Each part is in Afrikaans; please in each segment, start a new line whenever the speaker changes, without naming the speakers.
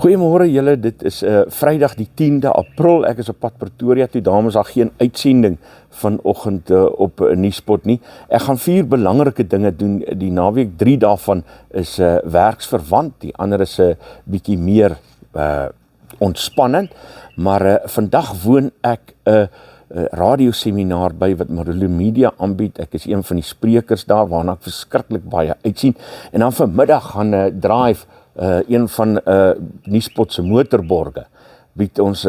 Goeiemôre julle, dit is Vrydag die 10de April, ek is op pad Pretoria toe, daarom is daar geen uitsending vanoggend op Nuuspot nie. Ek gaan 4 belangrike dinge doen, die naweek 3 daarvan is werksverwant, die ander is bietjie meer ontspannend, maar vandag woon ek radioseminar by wat Marula Media aanbied. Ek is een van die sprekers daar, waarna ek verskriklik baie uitsien, en dan vanmiddag gaan Drive, een van Nuuspot se motorborge, bied ons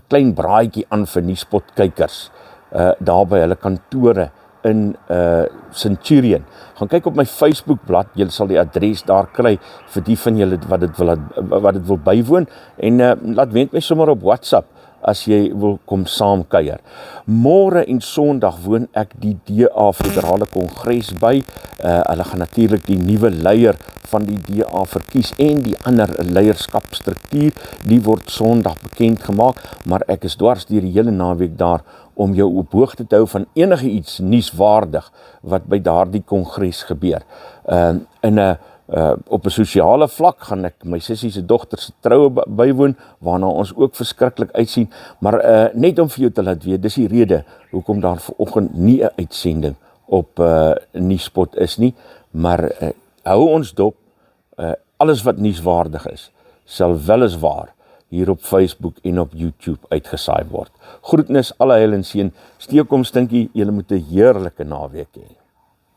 klein braaitjie aan vir Nuuspot kykers, daar by hulle kantore in Centurion. Gaan kyk op my Facebookblad, julle sal die adres daar kry vir die van julle wat dit wil bywoon, en laat weet my sommer op WhatsApp as jy wil kom saam kuier. Môre en Sondag woon ek die DA Federale Kongres by. Hulle gaan natuurlik die nuwe leier van die DA verkies en die ander leierskapsstruktuur, die word Sondag bekend gemaak, maar ek is dwars deur die hele naweek daar om jou op hoogte te hou van enige iets nuuswaardig wat by daardie kongres gebeur. Op 'n sosiale vlak gaan ek my sussie se dogter se troue bywoon, waarna ons ook verskriklik uitsien, maar net om vir jou te laat weet, dis die rede hoekom daar vanoggend nie 'n uitsending op Nuuspot is nie, maar hou ons dop, alles wat nuuswaardig is, sal weliswaar hier op Facebook en op YouTube uitgesaai word. Groetnis, alle heil en seën, steek om stinkie, julle moet 'n heerlike naweek hê.